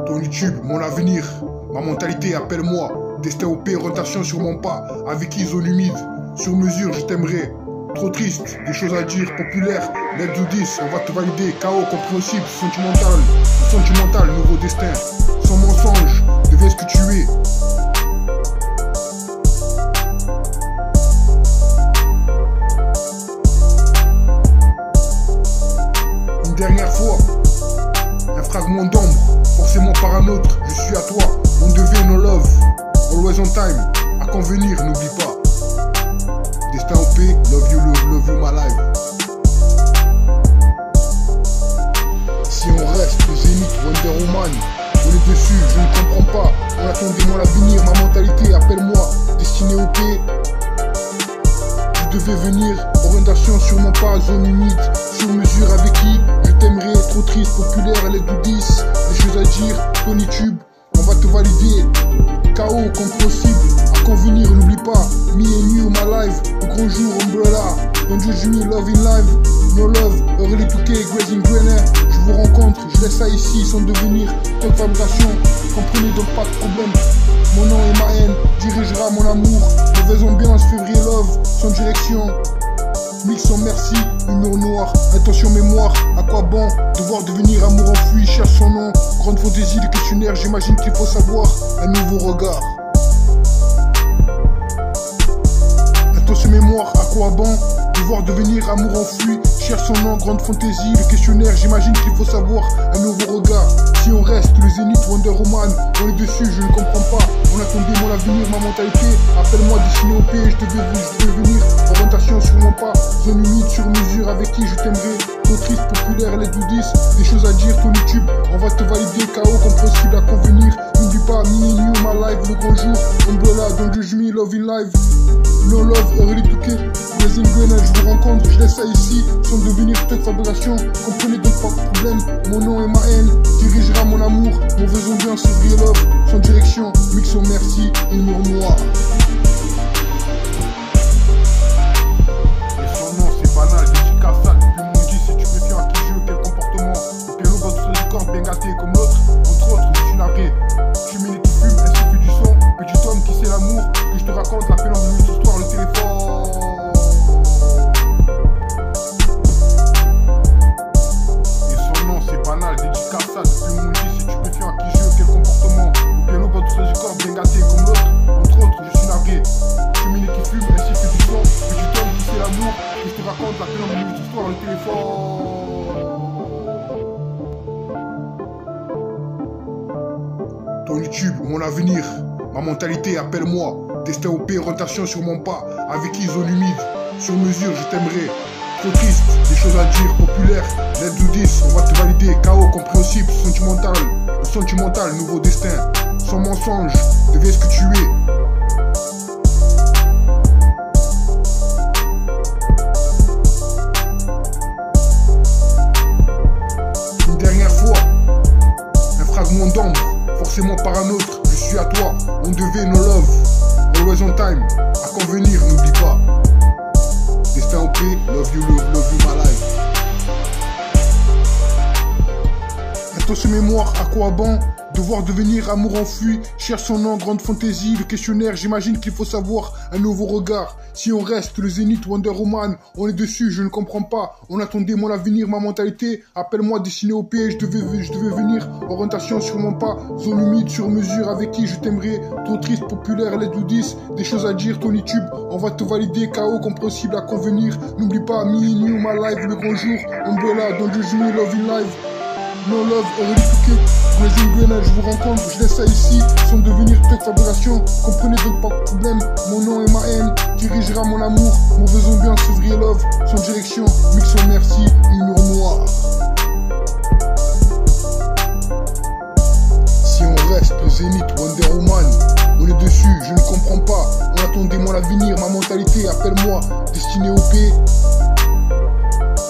Ton YouTube, mon avenir, ma mentalité, appelle-moi. Destin OP, rotation sur mon pas, avec qui zone humide. Sur mesure, je t'aimerai. Trop triste, des choses à dire, populaire. Let's do this, on va te valider. KO, compréhensible, sentimental, nouveau destin. Sans mensonge, deviens ce que tu es. Une dernière fois, un fragment d'ombre, forcément par un autre, je suis à toi. On devait no love, always on time, à convenir, n'oublie pas. Destin OP, love you my life. Si on reste le Zénith, Wonder Woman, on est dessus, je ne comprends pas. On attendait mon avenir, ma mentalité, appelle-moi. Destiné OP, je devais venir. Orientation sur mon pas, zone humide. Sur mesure avec qui je t'aimerais. Trop triste, populaire, les 10. Des choses à dire, ton YouTube, on va te valider. KO, compréhensible, à convenir, n'oublie pas. Me and you, my life, le grand jour, umbrella. Don't judge me, love in life, no love, early 2K, grazing grainer. Je vous rencontre, je laisse ça ici, sans devenir top fabrication. Comprenez donc pas de problème. Mon nom et ma haine dirigera mon amour. Mauvaise ambiance, février love, sans direction. Mix sans merci, humour noir, intention mémoire, à quoi bon devoir devenir amour enfui, cherche son nom, grande fantaisie, le questionnaire, j'imagine qu'il faut savoir, un nouveau regard. Intention mémoire, à quoi bon devoir devenir amour enfui, cherche son nom, grande fantaisie, le questionnaire, j'imagine qu'il faut savoir, un nouveau regard. Si on reste le Zénith, Wonder Woman, on est dessus, je ne comprends pas. On attendait mon avenir, ma mentalité. Appelle-moi destiné OP, je devais venir. Orientation sur mon pas, zone humide, sur mesure, avec qui je t'aimerais. Trop triste, populaire, les 10. Des choses à dire, ton YouTube, on va te valider. KO, compréhensible à convenir. N'oublie pas, me and you, my life, le grand jour. Umbrella, don't judge me, love in life. No love, early 2K, grazing grainer, je vous rencontre, je laisse ça ici, sans devenir peut-être fabrication. Comprenez donc pas de problème, mon nom et ma haine dirigera mon amour, mauvaise ambiance, février love, sans direction, mix sans merci, humour noir. Et son nom c'est banal, dédicace ça, depuis mon dit, si tu peux faire à qui je veux, quel comportement. Le piano va sur du corps, bien gâté comme l'autre, entre autres, je suis navré. Tu mets qui fume, ainsi fait du son, petit homme qui sait l'amour, que je te raconte la peine en minute histoire, le téléphone. Et son nom c'est banal, dédicace ça, depuis mon dit, si tu peux faire à qui je veux, quel comportement. Le piano va sur du corps, bien gâté comme l'autre, entre autres, je suis navré. Tu mets qui fume, ainsi fait du son, petit homme qui sait l'amour, que je te raconte la peine en minute histoire, le téléphone. Ton YouTube, mon avenir, ma mentalité, appelle-moi. Destin OP, rotation sur mon pas, avec qui zone humide. Sur mesure, je t'aimerai. Trop triste, des choses à dire, populaire. Let's do this, on va te valider. KO, compréhensible, sentimental, nouveau destin. Sans mensonge, deviens ce que tu es. Une dernière fois, un fragment d'ombre, forcément par un autre, je suis à toi, on devait no love, always on time, à convenir, n'oublie pas. Destin OP, love you my life. Intention mémoire, à quoi bon devoir devenir amour enfui, cherche son nom, grande fantaisie, le questionnaire, j'imagine qu'il faut savoir, un nouveau regard. Si on reste le Zénith, Wonder Woman, on est dessus, je ne comprends pas. On attendait mon avenir, ma mentalité, appelle-moi destiné OP, je devais venir. Orientation sur mon pas, zone humide, sur mesure, avec qui je t'aimerais. Trop triste, populaire, les 10. Des choses à dire, ton YouTube, on va te valider. KO, compréhensible à convenir. N'oublie pas, me and you, my life, le grand jour. Umbrella, don't judge me, love in life. No love, already 2K, grazing grainer, je vous rencontre, je laisse ça ici, sans devenir peut-être fabrication. Comprenez donc pas de problème, mon nom et ma haine dirigera mon amour. Mauvaise ambiance, février love, sans direction, mix sans merci, humour noir. Si on reste le Zénith, Wonder Woman, on est dessus, je ne comprends pas. On attendait mon avenir, ma mentalité, appelle-moi, destiné OP.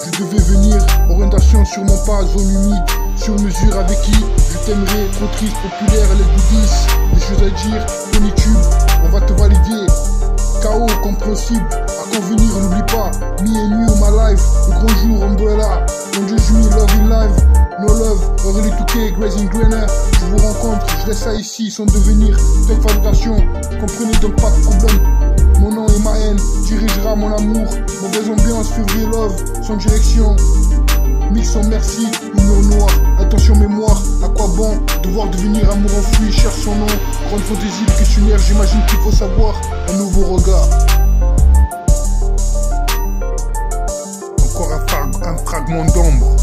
Je devais venir, orientation sur mon pas, zone humide, sur mesure avec qui je t'aimerais. Trop triste, populaire, les 10. Des choses à dire, ton YouTube, on va te valider. KO, compréhensible, à convenir, n'oublie pas. Me and you, my life, le grand jour, umbrella. Don't judge me, love in life. No love, early 2K, Grazing Grainer. Je vous rencontre, je laisse ça ici sans devenir de fabrication. Comprenez donc pas de problème. Mon nom et ma haine dirigera mon amour. Mauvaise ambiance, février love, sans direction. Mix sans merci, humour noir. Attention mémoire, à quoi bon devoir devenir amour enfoui, cherche son nom. Grande fantaisie, le questionnaire, j'imagine qu'il faut savoir un nouveau regard. Encore un fragment d'ombre.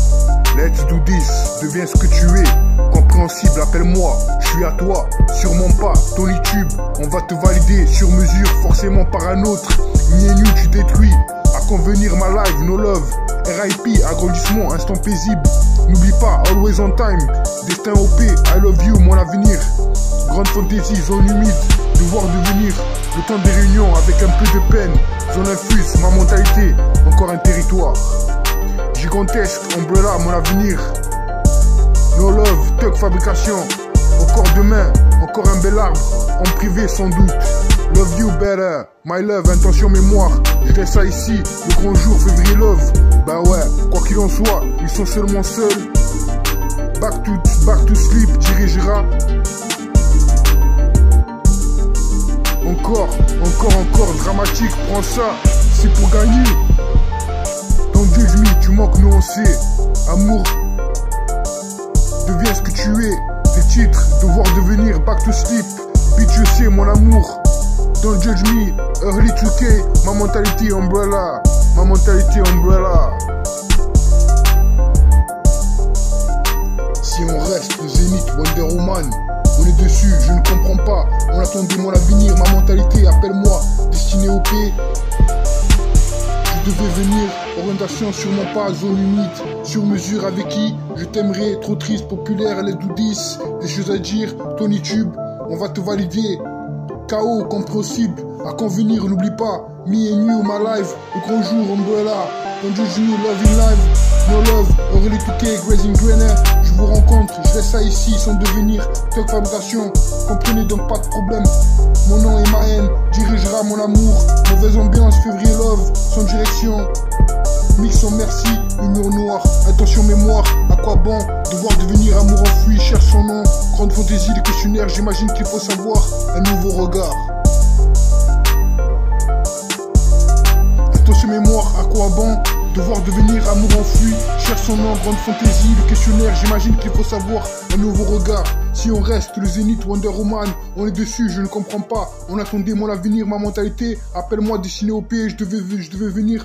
Let's do this, deviens ce que tu es. Compréhensible, appelle-moi, je suis à toi. Sûrement pas ton YouTube, on va te valider sur mesure, forcément par un autre. Mienu, tu détruis. À convenir ma live, no love. RIP, agrandissement, instant paisible. N'oublie pas, always on time. Destin OP, I love you, mon avenir. Grande fantaisie, zone humide. Devoir devenir le temps des réunions avec un peu de peine. Zone infuse, ma mentalité, encore un territoire. Gigantesque, Umbrella, mon avenir. No love, Tuck fabrication. Encore demain, encore un bel arbre. En privé sans doute. Love you better, my love, intention mémoire. Je laisse ça ici, le grand jour, février love. Bah ouais, quoi qu'il en soit, ils sont seulement seuls. Back to sleep, dirigera. Encore, dramatique, prends ça, c'est pour gagner. Don't judge me, tu manques nuancé. Amour, deviens ce que tu es. Tes titres, devoir devenir, back to sleep. Bitch, je sais, mon amour. Don't judge me, early 2K, ma mentalité umbrella. Ma mentalité umbrella. Si on reste le Zénith Wonder Woman, on est dessus, je ne comprends pas. On attendait mon avenir, ma mentalité, appelle-moi, destiné au P. Je devais venir, orientation sûrement pas, zone humide, sur mesure avec qui je t'aimerais, trop triste, populaire, les do 10, des choses à dire, ton YouTube, on va te valider. KO, compréhensible, à convenir, n'oublie pas, me and you, my life, le grand jour, umbrella, don't judge me, love in life, no love, early 2K, Grazing Grainer, je vous rencontre, je laisse ça ici sans devenir Tuck fabrication, comprenez donc pas de problème, mon nom et ma haine dirigera mon amour, mauvaise ambiance, février love, sans direction, mix sans merci, humour noir, attention mémoire, à quoi bon devoir devenir amour enfoui, cherche son nom, grande fantaisie, les questionnaires, j'imagine qu'il faut savoir un nouveau regard. Attention mémoire, à quoi bon devoir devenir amour enfoui, cherche son nom, grande fantaisie, le questionnaire, j'imagine qu'il faut savoir un nouveau regard. Si on reste le Zénith Wonder Woman, on est dessus, je ne comprends pas. On attendait mon avenir, ma mentalité, appelle-moi destiné au P, je devais venir.